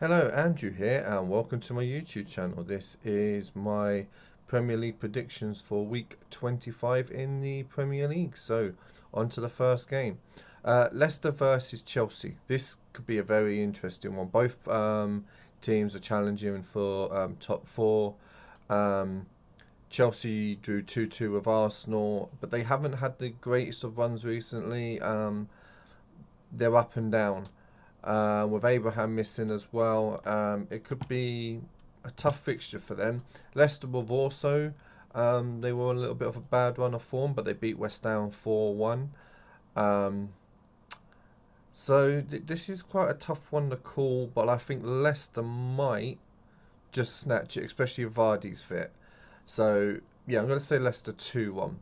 Hello, Andrew here, and welcome to my YouTube channel. This is my Premier League predictions for week 25 in the Premier League. So, on to the first game. Leicester versus Chelsea. This could be a very interesting one. Both teams are challenging for top four. Um, Chelsea drew 2-2 with Arsenal, but they haven't had the greatest of runs recently. They're up and down. With Abraham missing as well, it could be a tough fixture for them. Leicester will also, they were on a little bit of a bad run of form, but they beat West Ham 4-1. Um, this is quite a tough one to call, but I think Leicester might just snatch it, especially if Vardy's fit. So, yeah, I'm going to say Leicester 2-1.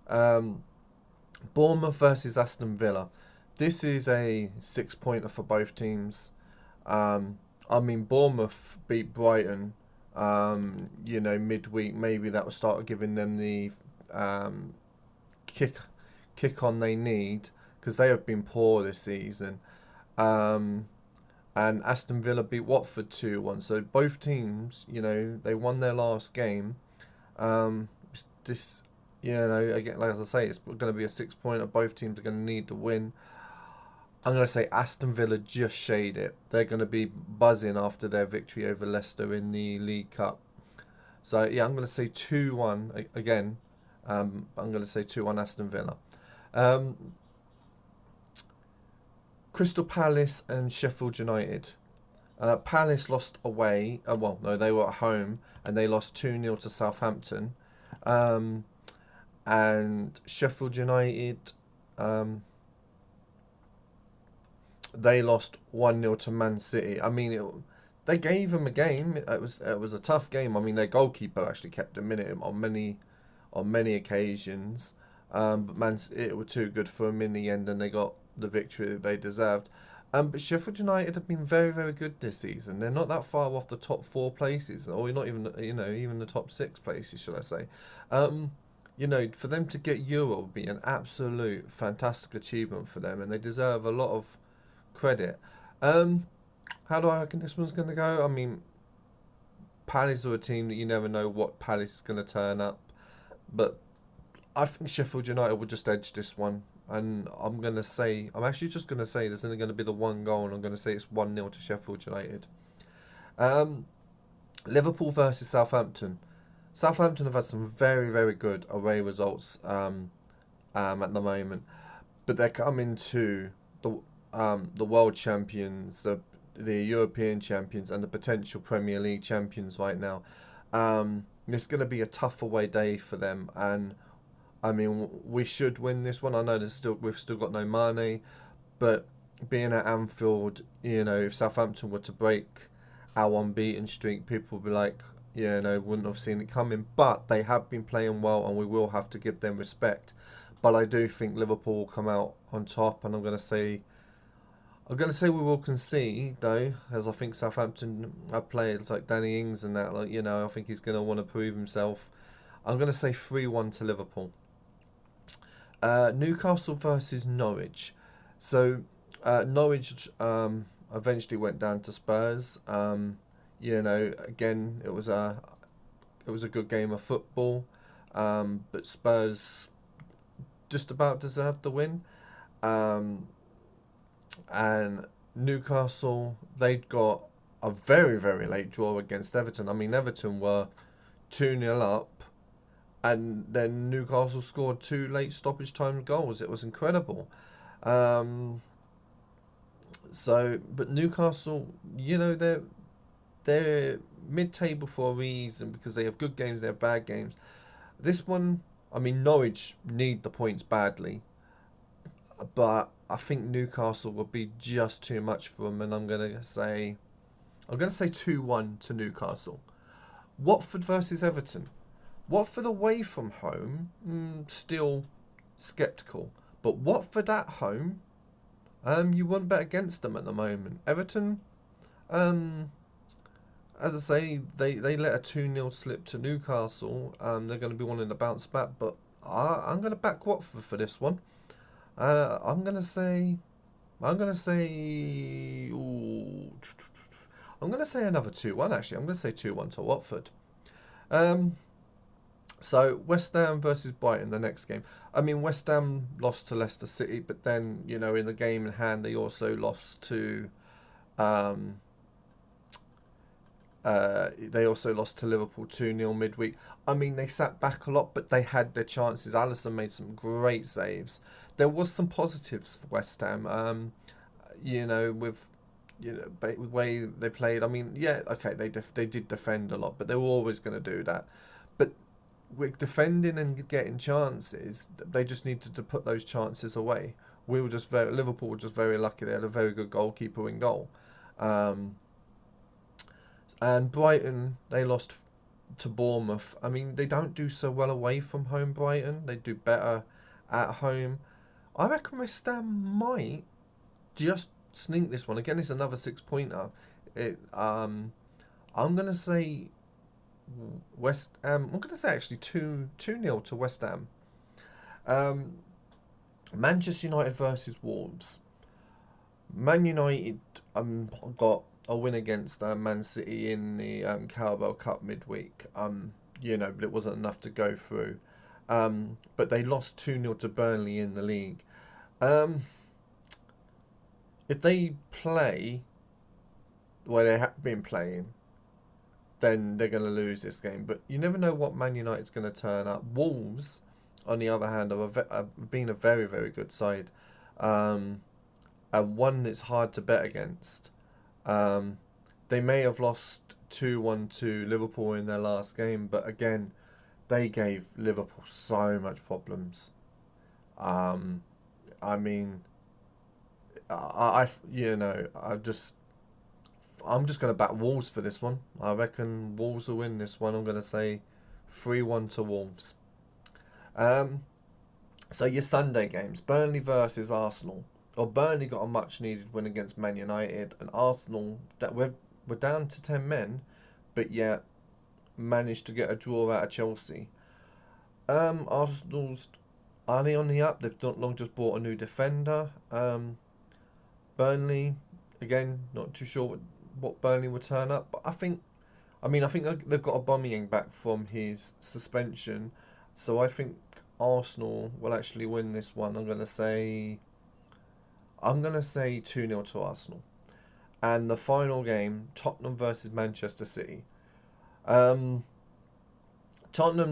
Um, Bournemouth versus Aston Villa. This is a 6-pointer for both teams. Bournemouth beat Brighton, midweek. Maybe that will start giving them the um, kick kick on they need because they have been poor this season. Um, and Aston Villa beat Watford 2-1. So both teams, they won their last game. Um, this, again, like as I say, it's going to be a 6-pointer. Both teams are going to need to win. I'm going to say Aston Villa just shade it. They're going to be buzzing after their victory over Leicester in the League Cup. So, yeah, I'm going to say 2-1 again. I'm going to say 2-1 Aston Villa. Um, Crystal Palace and Sheffield United. Palace lost away. They were at home and they lost 2-0 to Southampton. And Sheffield United... they lost 1-0 to Man City. They gave them a game. It was a tough game. Their goalkeeper actually kept them in it on many occasions. But Man City were too good for them in the end, and they got the victory that they deserved. But Sheffield United have been very, very good this season. They're not that far off the top four places, or not even even the top six places, should I say? For them to get Euro would be an absolute fantastic achievement for them, and they deserve a lot of credit. How do I reckon this one's going to go? Palace are a team that you never know what Palace is going to turn up, but I think Sheffield United will just edge this one, and I'm actually just going to say there's only going to be the one goal, and I'm going to say it's 1-0 to Sheffield United. Liverpool versus Southampton. Southampton have had some very, very good away results at the moment, but they're coming to the world champions, the European champions, and the potential Premier League champions right now. It's going to be a tough away day for them, and we should win this one. I know we've still got no Mane, but being at Anfield, if Southampton were to break our unbeaten streak, people would be like, wouldn't have seen it coming. But they have been playing well, and we will have to give them respect. But I do think Liverpool will come out on top, and I'm going to say we will concede, though, as I think Southampton have players like Danny Ings and that. I think he's going to want to prove himself. I'm going to say 3-1 to Liverpool. Newcastle versus Norwich. So Norwich eventually went down to Spurs. Again, it was a good game of football, but Spurs just about deserved the win. And Newcastle, they'd got a very, very late draw against Everton. Everton were 2-0 up, and then Newcastle scored 2 late stoppage time goals. It was incredible. But Newcastle, they're mid-table for a reason because they have good games, they have bad games. This one, Norwich need the points badly, but I think Newcastle will be just too much for them, and I'm gonna say 2-1 to Newcastle. Watford versus Everton. Watford away from home, still sceptical, but Watford at home, you wouldn't bet against them at the moment. Everton, as I say, they let a 2-0 slip to Newcastle. They're going to be wanting to bounce back, but I'm going to back Watford for this one. I'm gonna say, ooh, I'm going to say another 2-1, actually. I'm going to say 2-1 to Watford. Um, so West Ham versus Brighton, the next game. I mean, West Ham lost to Leicester City, but then, you know, in the game in hand, they also lost to... Um, they also lost to Liverpool 2-0 midweek. I mean, they sat back a lot, but they had their chances. Alisson made some great saves. There was some positives for West Ham. You know, with the way they played. I mean, yeah, okay, they did defend a lot, but they were always going to do that. But with defending and getting chances, they just needed to put those chances away. Liverpool were just very lucky. They had a very good goalkeeper in goal. And Brighton, they lost to Bournemouth. I mean, they don't do so well away from home, Brighton. They do better at home. I reckon West Ham might just sneak this one. Again, it's another 6-pointer. I'm going to say West Ham. I'm going to say actually 2-0 to West Ham. Manchester United versus Wolves. Man United got a win against Man City in the Carabao Cup midweek. You know, but it wasn't enough to go through. But they lost 2-0 to Burnley in the league. If they play where they have been playing, then they're going to lose this game. But you never know what Man United's going to turn up. Wolves, on the other hand, have been a very, very good side. And one that's hard to bet against. They may have lost 2-1 to Liverpool in their last game, but again, they gave Liverpool so much problems. I mean, I'm just going to back Wolves for this one. I reckon Wolves will win this one. I'm going to say 3-1 to Wolves. So your Sunday games, Burnley versus Arsenal. Well, Burnley got a much needed win against Man United, and Arsenal that we're down to 10 men, but yet managed to get a draw out of Chelsea. Arsenal's, are they on the up? They've not long just bought a new defender. Burnley, again, not too sure what Burnley will turn up, but I think they've got Aubameyang back from his suspension, so I think Arsenal will actually win this one. I'm gonna say 2-0 to Arsenal. And the final game, Tottenham versus Manchester City. Tottenham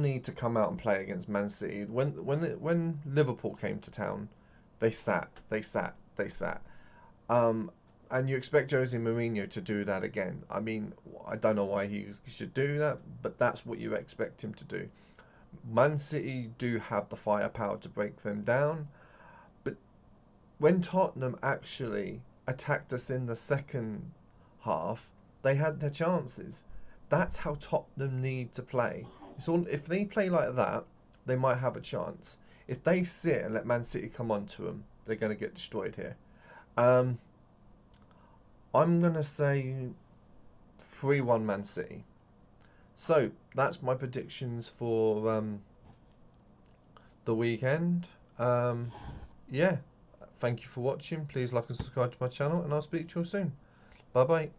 need to come out and play against Man City. When Liverpool came to town, they sat. And you expect Jose Mourinho to do that again. I mean, I don't know why he should do that, but that's what you expect him to do. Man City do have the firepower to break them down, but when Tottenham actually attacked us in the second half, they had their chances. That's how Tottenham need to play. If they play like that, they might have a chance. If they sit and let Man City come onto them, they're going to get destroyed here. I'm going to say 3-1 Man City. So, that's my predictions for the weekend. Yeah. Thank you for watching. Please like and subscribe to my channel, and I'll speak to you all soon. Bye-bye.